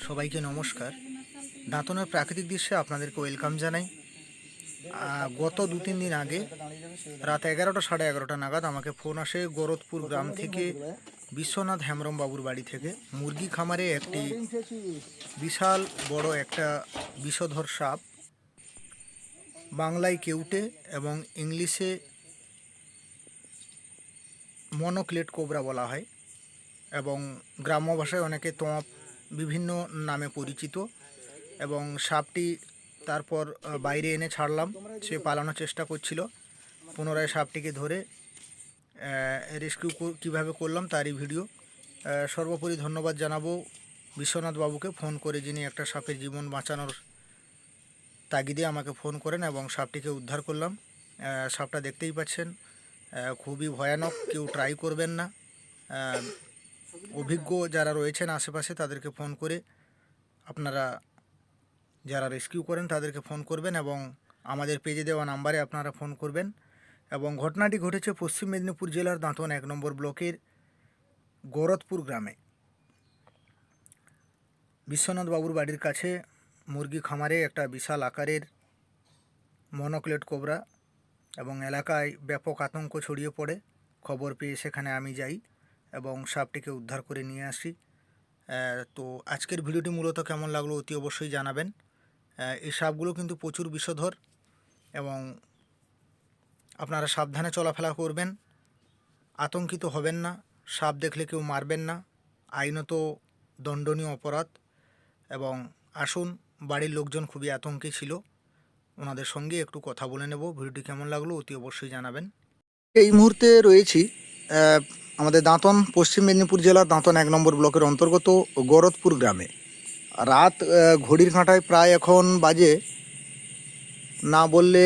সবাইকে নমস্কার। দাঁতনের প্রাকৃতিক দৃশ্যে আপনাদেরকে ওয়েলকাম জানাই। গত 2-3 দিন আগে রাত 11টা 11:30 নাগাদ আমাকে ফোন আসে গরতপুর গ্রাম থেকে, বিশ্বনাথ হেমব্রম বাবুর বাড়ি থেকে। মুরগি খামারে একটি বিশাল বড় একটা বিষধর সাপ, বাংলায় কেউটে এবং ইংলিশে মনোক্লেট কোবরা বলা হয়, এবং গ্রাম্য ভাষায় অনেকে তোঁপ বিভিন্ন নামে পরিচিত। এবং সাপটি তারপর বাইরে এনে ছাড়লাম, সে পালানোর চেষ্টা করছিল। পুনরায় সাপটিকে ধরে রেস্কিউ কীভাবে করলাম তারই ভিডিও। সর্বোপরি ধন্যবাদ জানাবো বিশ্বনাথ বাবুকে, ফোন করে যিনি একটা সাপের জীবন বাঁচানোর তাগিদে আমাকে ফোন করেন এবং সাপটিকে উদ্ধার করলাম। সাপটা দেখতেই পাচ্ছেন, খুবই ভয়ানক, কেউ ট্রাই করবেন না। অভিজ্ঞ যারা রয়েছেন আশেপাশে তাদেরকে ফোন করে, আপনারা যারা রেস্কিউ করেন তাদেরকে ফোন করবেন এবং আমাদের পেজে দেওয়া নাম্বারে আপনারা ফোন করবেন। এবং ঘটনাটি ঘটেছে পশ্চিম মেদিনীপুর জেলার দাঁতন 1 নম্বর ব্লকের গরতপুর গ্রামে। বিশ্বনাথ বাবুর বাড়ির কাছে মুরগি খামারে একটা বিশাল আকারের মনোক্লেট কোবরা, এবং এলাকায় ব্যাপক আতঙ্ক ছড়িয়ে পড়ে। খবর পেয়ে সেখানে আমি যাই এবং সাপটিকে উদ্ধার করে নিয়ে আসি। তো আজকের ভিডিওটি মূলত কেমন লাগলো অতি অবশ্যই জানাবেন। এই সাপগুলো কিন্তু প্রচুর বিষধর এবং আপনারা সাবধানে চলাফেরা করবেন, আতঙ্কিত হবেন না, সাপ দেখলে কেউ মারবেন না, আইনত দণ্ডনীয় অপরাধ। এবং আসুন, বাড়ির লোকজন খুবই আতঙ্কে ছিল, ওনাদের সঙ্গে একটু কথা বলে নেব। ভিডিওটি কেমন লাগলো অতি অবশ্যই জানাবেন। এই মুহূর্তে রয়েছি আমাদের দাঁতন, পশ্চিম মেদিনীপুর জেলার দাঁতন 1 নম্বর ব্লকের অন্তর্গত গরতপুর গ্রামে। রাত ঘড়ির কাঁটায় প্রায় এখন বাজে না বললে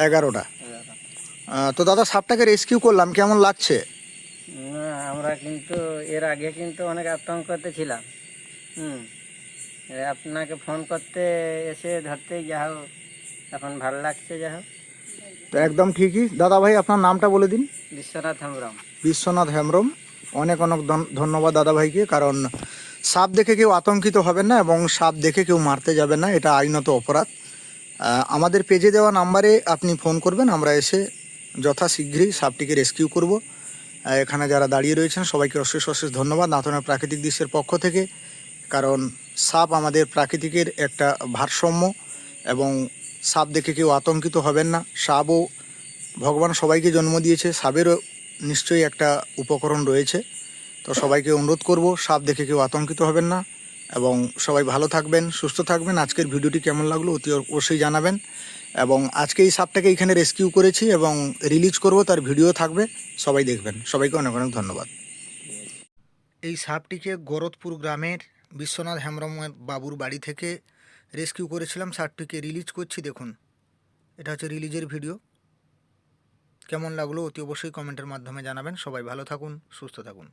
11টা। তো দাদা, সাপটাকে রেস্কিউ করলাম, কেমন লাগছে? না, আমরা কিন্তু এর আগে কিন্তু অনেক আতঙ্কতে ছিলাম। আপনাকে ফোন করতে এসে ধরতেই যা হোক এখন ভালো লাগছে। যা হোক, তো একদম ঠিকই দাদা ভাই, আপনার নামটা বলে দিন। বিশ্বনাথ হেমব্রম। বিশ্বনাথ হেমব্রম। অনেক অনেক ধন্যবাদ দাদা ভাইকে, কারণ সাপ দেখে কেউ আতঙ্কিত হবেন না এবং সাপ দেখে কেউ মারতে যাবেন না, এটা আইনত অপরাধ। আমাদের পেজে দেওয়া নাম্বারে আপনি ফোন করবেন, আমরা এসে যথাশীঘ্রই সাপটিকে রেস্কিউ করব। এখানে যারা দাঁড়িয়ে রয়েছেন সবাইকে অশেষ অশেষ ধন্যবাদ দাঁতনের প্রাকৃতিক দৃশ্যের পক্ষ থেকে, কারণ সাপ আমাদের প্রাকৃতিকের একটা ভারসাম্য এবং সাপ দেখে কেউ আতঙ্কিত হবেন না। সাপও ভগবান সবাইকে জন্ম দিয়েছে, সাপেরও নিশ্চয়ই একটা উপকরণ রয়েছে। তো সবাইকে অনুরোধ করব, সাপ দেখে কেউ আতঙ্কিত হবেন না এবং সবাই ভালো থাকবেন, সুস্থ থাকবেন। আজকের ভিডিওটি কেমন লাগলো অতি অবশ্যই জানাবেন। এবং আজকে এই সাপটাকে এখানে রেস্কিউ করেছি এবং রিলিজ করব, তার ভিডিও থাকবে, সবাই দেখবেন। সবাইকে অনেক অনেক ধন্যবাদ। এই সাপটিকে গরতপুর গ্রামের বিশ্বনাথ হেমব্রম বাবুর বাড়ি থেকে রেস্কিউ করেছিলাম, সাপটিকে রিলিজ করছি। দেখুন, এটা হচ্ছে রিলিজের ভিডিও। কেমন লাগলো অতি অবশ্যই কমেন্টের মাধ্যমে জানাবেন। সবাই ভালো থাকুন, সুস্থ থাকুন।